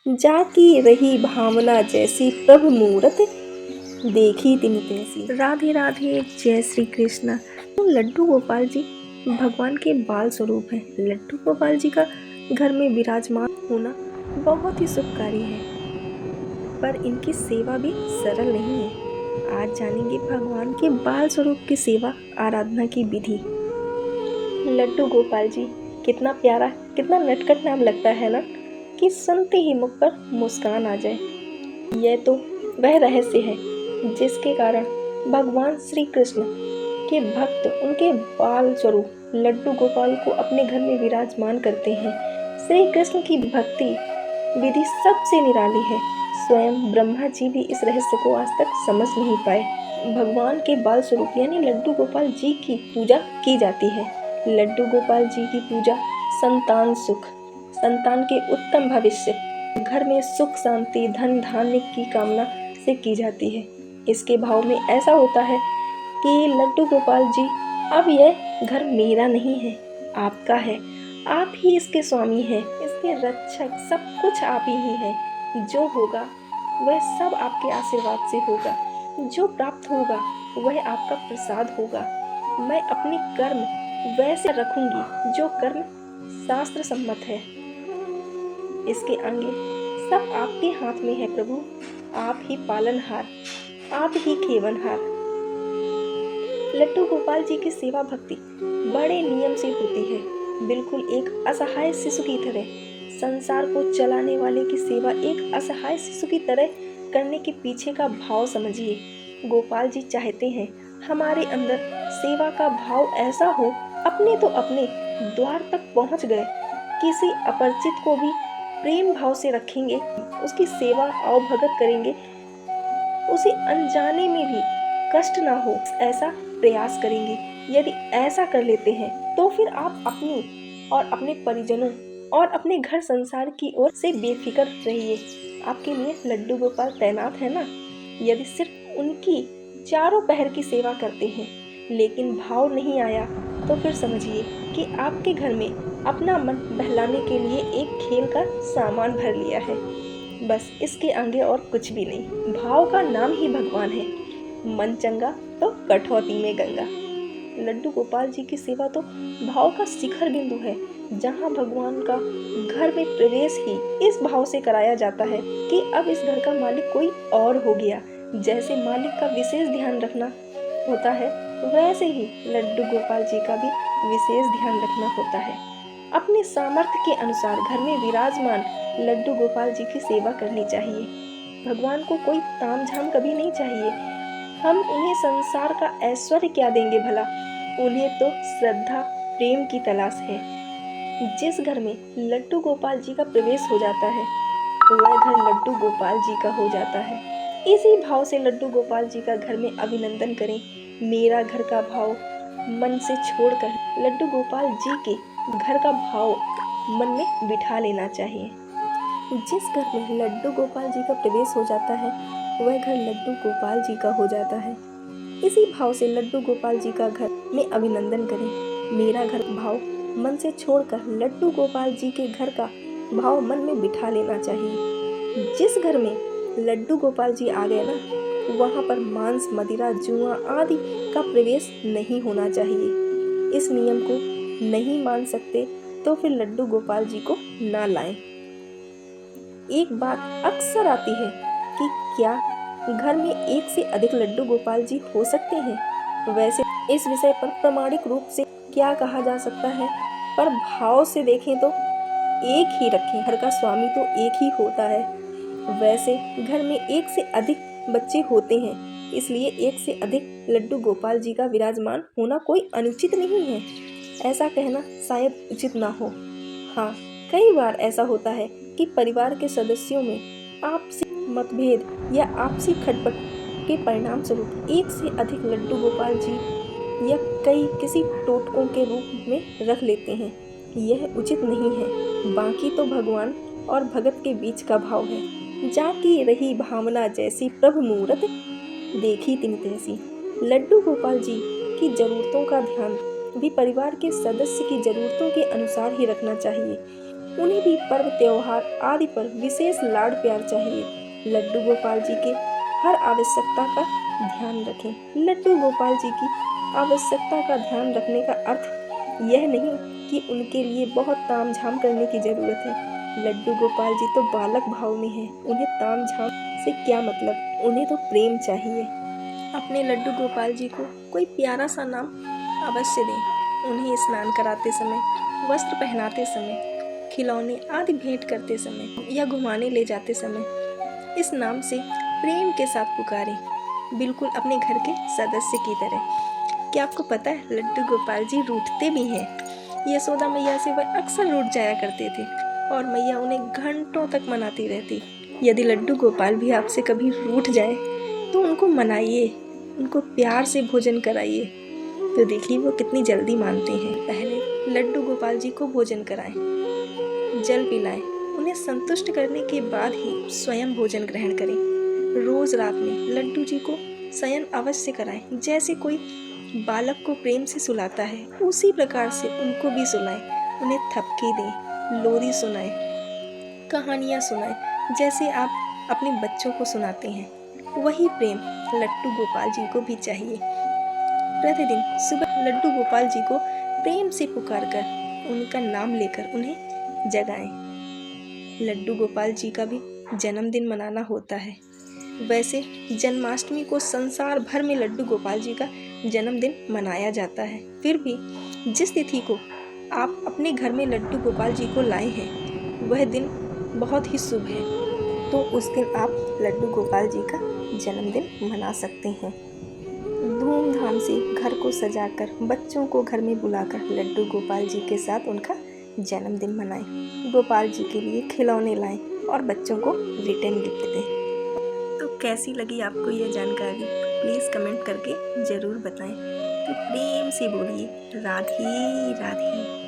जाकी रही भावना जैसी प्रभु मूरत, देखी तिन तैसी। राधे राधे, जय श्री कृष्ण। तो लड्डू गोपाल जी भगवान के बाल स्वरूप हैं। लड्डू गोपाल जी का घर में विराजमान होना बहुत ही शुभकारी है, पर इनकी सेवा भी सरल नहीं है। आज जानेंगे भगवान के बाल स्वरूप की सेवा आराधना की विधि। लड्डू गोपाल जी कितना प्यारा, कितना नटखट नाम लगता है ना, कि सुनते ही मुख पर मुस्कान आ जाए। यह तो वह रहस्य है जिसके कारण भगवान श्री कृष्ण के भक्त उनके बाल स्वरूप लड्डू गोपाल को अपने घर में विराजमान करते हैं। श्री कृष्ण की भक्ति विधि सबसे निराली है। स्वयं ब्रह्मा जी भी इस रहस्य को आज तक समझ नहीं पाए। भगवान के बाल स्वरूप यानी लड्डू गोपाल जी की पूजा की जाती है। लड्डू गोपाल जी की पूजा संतान सुख, संतान के उत्तम भविष्य, घर में सुख शांति धन धान्य की कामना से की जाती है। इसके भाव में ऐसा होता है कि लड्डू गोपाल जी, अब यह घर मेरा नहीं है, आपका है। आप ही इसके स्वामी हैं, इसके रक्षक, सब कुछ आप ही हैं। जो होगा वह सब आपके आशीर्वाद से होगा, जो प्राप्त होगा वह आपका प्रसाद होगा। मैं अपने कर्म वैसे रखूंगी जो कर्म शास्त्र सम्मत है। इसके आगे सब आपके हाथ में है प्रभु, आप ही पालनहार, आप ही खेवनहार। लड्डू गोपाल जी की सेवा भक्ति बड़े नियम से होती है, बिल्कुल एक असहाय शिशु की तरह। संसार को चलाने वाले की सेवा एक असहाय शिशु की तरह करने के पीछे का भाव समझिए। गोपाल जी चाहते हैं हमारे अंदर सेवा का भाव ऐसा हो, अपने तो अपने द्वार तक पहुंच गए, किसी अपरिचित को भी प्रेम भाव से रखेंगे, उसकी सेवा अवभगत करेंगे, उसे अनजाने में भी कष्ट ना हो ऐसा प्रयास करेंगे। यदि ऐसा कर लेते हैं तो फिर आप अपनी और अपने परिजनों और अपने घर संसार की ओर से बेफिक्र रहिए। आपके लिए लड्डू गोपाल तैनात है ना। यदि सिर्फ उनकी चारों पहर की सेवा करते हैं लेकिन भाव नहीं आया तो फिर समझिए कि आपके घर में अपना मन बहलाने के लिए एक खेल का सामान भर लिया है। बस इसके आगे और कुछ भी नहीं। भाव का नाम ही भगवान है। मन चंगा तो कठौती में गंगा। लड्डू गोपाल जी की सेवा तो भाव का शिखर बिंदु है, जहाँ भगवान का घर में प्रवेश ही इस भाव से कराया जाता है कि अब इस घर का मालिक कोई और हो गया। जैसे मालिक का विशेष ध्यान रखना होता है, वैसे ही लड्डू गोपाल जी का भी विशेष ध्यान रखना होता है। अपने सामर्थ्य के अनुसार घर में विराजमान लड्डू गोपाल जी की सेवा करनी चाहिए। भगवान को कोई तामझाम कभी नहीं चाहिए। हम उन्हें संसार का ऐश्वर्य क्या देंगे भला, उन्हें तो श्रद्धा प्रेम की तलाश है। जिस घर में लड्डू गोपाल जी का प्रवेश हो जाता है वह घर लड्डू गोपाल जी का हो जाता है। इसी भाव से लड्डू गोपाल जी का घर में अभिनंदन करें। मेरा घर का भाव मन से छोड़कर लड्डू गोपाल जी के घर का भाव मन में बिठा लेना चाहिए। जिस घर में लड्डू गोपाल जी का प्रवेश हो जाता है वह घर लड्डू गोपाल जी का हो जाता है। इसी भाव से लड्डू गोपाल जी का घर में अभिनंदन करें। मेरा घर भाव मन से छोड़कर लड्डू गोपाल जी के घर का भाव मन में बिठा लेना चाहिए। जिस घर में लड्डू गोपाल जी आ गए ना, वहाँ पर मांस मदिरा जुआ आदि का प्रवेश नहीं होना चाहिए। इस नियम को नहीं मान सकते तो फिर लड्डू गोपाल जी को ना लाएं। एक बात अक्सर आती है कि क्या घर में एक से अधिक लड्डू गोपाल जी हो सकते हैं। वैसे इस विषय पर प्रामाणिक रूप से क्या कहा जा सकता है, पर भाव से देखें तो एक ही रखें। घर का स्वामी तो एक ही होता है। वैसे घर में एक से अधिक बच्चे होते हैं, इसलिए एक से अधिक लड्डू गोपाल जी का विराजमान होना कोई अनुचित नहीं है। ऐसा कहना शायद उचित ना हो। हाँ, कई बार ऐसा होता है कि परिवार के सदस्यों में आपसी मतभेद या आपसी खटपट के परिणाम स्वरूप एक से अधिक लड्डू गोपाल जी या कई किसी टोटकों के रूप में रख लेते हैं। यह उचित नहीं है। बाकी तो भगवान और भगत के बीच का भाव है। जाकी रही भावना जैसी प्रभु मूरत, देखी तिन तैसी। लड्डू गोपाल जी की जरूरतों का ध्यान भी परिवार के सदस्य की जरूरतों के अनुसार ही रखना चाहिए। उन्हें भी पर्व त्योहार आदि पर विशेष लाड प्यार चाहिए। लड्डू गोपाल जी के हर आवश्यकता का ध्यान रखें। लड्डू गोपाल जी की आवश्यकता का ध्यान रखने का अर्थ यह नहीं कि उनके लिए बहुत तामझाम करने की ज़रूरत है। लड्डू गोपाल जी तो बालक भाव में हैं, उन्हें तामझाम से क्या मतलब, उन्हें तो प्रेम चाहिए। अपने लड्डू गोपाल जी को कोई प्यारा सा नाम अवश्य दें। उन्हें स्नान कराते समय, वस्त्र पहनाते समय, खिलौने आदि भेंट करते समय या घुमाने ले जाते समय इस नाम से प्रेम के साथ पुकारें, बिल्कुल अपने घर के सदस्य की तरह। क्या आपको पता है लड्डू गोपाल जी रूठते भी हैं। यशोदा मैया से वह अक्सर रूठ जाया करते थे और मैया उन्हें घंटों तक मनाती रहती। यदि लड्डू गोपाल भी आपसे कभी रूठ जाए तो उनको मनाइए, उनको प्यार से भोजन कराइए, तो देखिए वो कितनी जल्दी मानते हैं। पहले लड्डू गोपाल जी को भोजन कराएं, जल पिलाएं, उन्हें संतुष्ट करने के बाद ही स्वयं भोजन ग्रहण करें। रोज रात में लड्डू जी को शयन अवश्य कराएं। जैसे कोई बालक को प्रेम से सुलाता है उसी प्रकार से उनको भी सुलाएं। उन्हें थपकी दें, लोरी सुनाएं, कहानियाँ सुनाएं, जैसे आप अपने बच्चों को सुनाते हैं। वही प्रेम लड्डू गोपाल जी को भी चाहिए। प्रतिदिन सुबह लड्डू गोपाल जी को प्रेम से पुकारकर उनका नाम लेकर उन्हें जगाएं। लड्डू गोपाल जी का भी जन्मदिन मनाना होता है। वैसे जन्माष्टमी को संसार भर में लड्डू गोपाल जी का जन्मदिन मनाया जाता है। फिर भी जिस तिथि को आप अपने घर में लड्डू गोपाल जी को लाए हैं वह दिन बहुत ही शुभ है, तो उस दिन आप लड्डू गोपाल जी का जन्मदिन मना सकते हैं। धूमधाम से घर को सजाकर, बच्चों को घर में बुलाकर लड्डू गोपाल जी के साथ उनका जन्मदिन मनाएं। गोपाल जी के लिए खिलौने लाएं और बच्चों को रिटर्न गिफ्ट दें। तो कैसी लगी आपको यह जानकारी, प्लीज़ कमेंट करके ज़रूर बताएं। तो प्रेम से बोलिए राधे राधे।